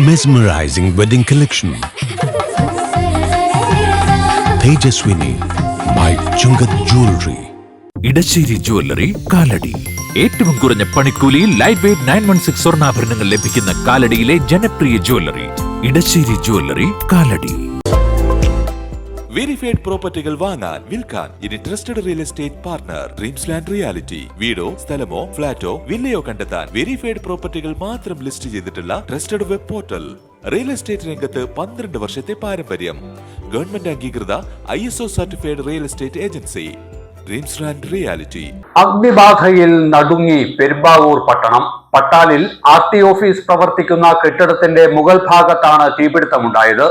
Mesmerizing wedding collection. Tejaswini by Chungat Jewelry. Edassery jewellery Kalady. ഏറ്റവും കുറഞ്ഞ പണിക്കൂലിയിൽ ലൈറ്റ് വെയ്റ്റ് 916 സ്വർണ്ണാഭരണങ്ങൾ ലഭിക്കുന്ന കാലടിയിലെ ജനപ്രിയ jewellery Edassery jewellery Kalady. Verified പ്രോപ്പർട്ടികൾ വാങ്ങാൻ വിൽക്കാൻ ഇനി trusted real estate partner dreams land reality. വീടോ സ്ഥലമോ ഫ്ളാറ്റോ വില്ലയോ കണ്ടെത്താൻ വെരിഫൈഡ് പ്രോപ്പർട്ടികൾ മാത്രം ലിസ്റ്റ് ചെയ്തിട്ടുള്ള trusted web portal. Real estate രംഗത്ത് 12 വർഷത്തെ പാരമ്പര്യം. ഗവൺമെന്റ് അംഗീകൃത ISO certified real estate agency dreams land reality. അഗ്നിബാധയിൽ നടുങ്ങി പെരുമ്പാവൂർ പട്ടണം. പട്ടാലിൽ RT ഓഫീസ് പ്രവർത്തിക്കുന്ന കെട്ടിടത്തിന്റെ മുകൾ ഭാഗത്താണ് തീപിടുത്തമുണ്ടായത്.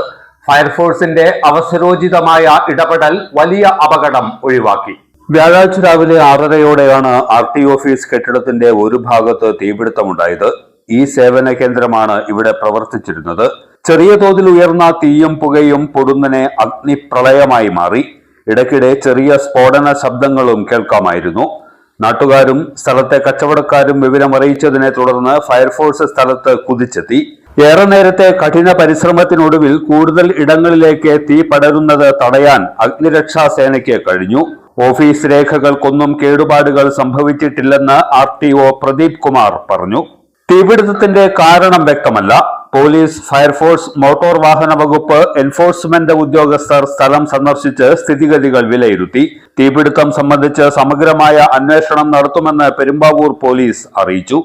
ഫയർഫോഴ്സിന്റെ അവസരോചിതമായ ഇടപെടൽ വലിയ അപകടം ഒഴിവാക്കി. വ്യാഴാഴ്ച രാവിലെ 6:30യോടെയാണ് RT ഓഫീസ് കെട്ടിടത്തിന്റെ ഒരു ഭാഗത്ത് തീപിടുത്തമുണ്ടായത്. ഈ സേവന കേന്ദ്രമാണ് ഇവിടെ പ്രവർത്തിച്ചിരുന്നത്. ചെറിയ തോതിൽ ഉയർന്ന തീയും പുകയും പൊടുന്നനെ അഗ്നിപ്രളയമായി മാറി. ഇടയ്ക്കിടെ ചെറിയ സ്ഫോടന ശബ്ദങ്ങളും കേൾക്കാമായിരുന്നു. നാട്ടുകാരും സ്ഥലത്തെ കച്ചവടക്കാരും വിവരമറിയിച്ചതിനെ തുടർന്ന് ഫയർഫോഴ്സ് സ്ഥലത്ത് കുതിച്ചെത്തി. ഏറെ നേരത്തെ കഠിന പരിശ്രമത്തിനൊടുവിൽ കൂടുതൽ ഇടങ്ങളിലേക്ക് തീ പടരുന്നത് തടയാൻ അഗ്നിരക്ഷാ സേനയ്ക്ക് കഴിഞ്ഞു. ഓഫീസ് രേഖകൾക്കൊന്നും കേടുപാടുകൾ സംഭവിച്ചിട്ടില്ലെന്ന് RTO പ്രദീപ് കുമാർ പറഞ്ഞു. തീപിടുത്തത്തിന്റെ കാരണം വ്യക്തമല്ല. പോലീസ്, ഫയർഫോഴ്സ്, മോട്ടോർ വാഹന വകുപ്പ്, എൻഫോഴ്സ്മെന്റ് ഉദ്യോഗസ്ഥർ സ്ഥലം സന്ദർശിച്ച് സ്ഥിതിഗതികൾ വിലയിരുത്തി. തീപിടുത്തം സംബന്ധിച്ച് സമഗ്രമായ അന്വേഷണം നടത്തുമെന്ന് പെരുമ്പാവൂർ പോലീസ് അറിയിച്ചു.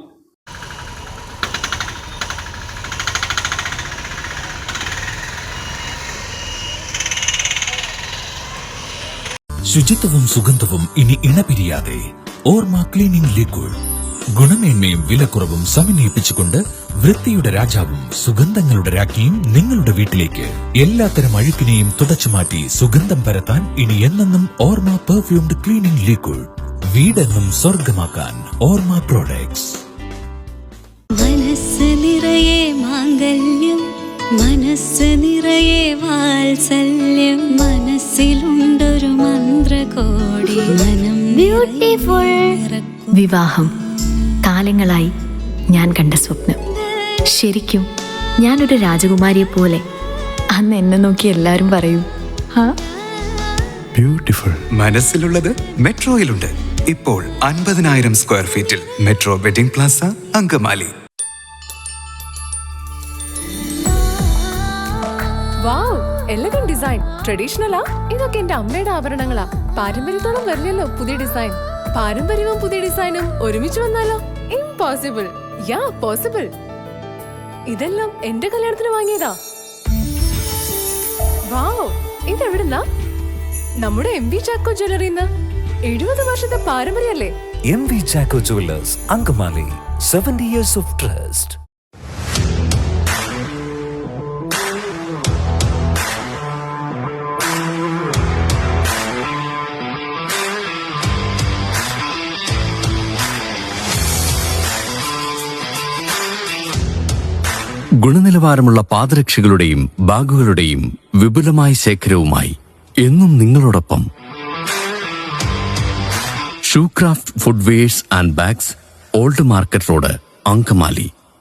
ശുചിത്വവും സുഗന്ധവും ഇനി ഇണപിരിയാതെ ഓർമ്മ ക്ലീനിംഗ് ലിക്വിഡ്. ഗുണമേന്മയും വിലക്കുറവും സമന്വയിപ്പിച്ചുകൊണ്ട് വൃത്തിയുടെ രാജാവും സുഗന്ധങ്ങളുടെ രാജ്ഞിയും നിങ്ങളുടെ വീട്ടിലേക്ക്. എല്ലാത്തരം അഴുക്കിനെയും തുടച്ചുമാറ്റി സുഗന്ധം പരത്താൻ ഇനി എന്നെന്നും ഓർമ്മ പെർഫ്യൂംഡ് ക്ലീനിംഗ് ലിക്വിഡ്. വീടെന്നും സ്വർഗമാക്കാൻ ഓർമ്മ പ്രോഡക്ട്സ്. മനസ്സ് നിറയെ മാംഗല്യം, മനസ്സ് നിറയെ വാത്സല്യം, മനസ്സിലുണ്ടൊരു മന്ത്രകോടി, മനം ബ്യൂട്ടിഫുൾ. വിവാഹം കാലങ്ങളായി ഞാൻ കണ്ട സ്വപ്നം. ശരിക്കും ഞാനൊരു രാജകുമാരിയെ പോലെ. അന്ന് എന്നെ നോക്കി എല്ലാവരും പറയും ബ്യൂട്ടിഫുൾ. മനസ്സിലുള്ളത് മെട്രോയിലുണ്ട്. ഇപ്പോൾ 50,000 സ്ക്വയർ ഫീറ്റിൽ metro wedding plaza Angamaly. Wow, elegant design. ട്രഡീഷണലാ? ഇതൊക്കെ എന്റെ അമ്മയുടെ ആഭരണങ്ങളാ. പാരമ്പര്യത്തോളം വരില്ലല്ലോ പുതിയ ഡിസൈൻ. പാരമ്പര്യവും പുതിയ ഡിസൈനും ഒരുമിച്ച് വന്നാലോ? ഇംപോസിബിൾ. യാ പോസിബിൾ. ഇതെല്ലാം എന്റെ കല്യാണത്തിന് വാങ്ങിയതാ. വാവ്, ഇതെവിടുന്നാ? നമ്മുടെ MV ചാക്കോ ജ്വല്ലറിന്ന്. 70 വർഷത്തെ പാരമ്പര്യല്ലേ? MV Chacko jewellers Angamaly. 70 years of trust. ഗുണനിലവാരമുള്ള പാദരക്ഷകളുടെയും ബാഗുകളുടെയും വിപുലമായ ശേഖരവുമായി എന്നും നിങ്ങളോടൊപ്പം Shoecraft footwears and bags, old market road, Angamaly.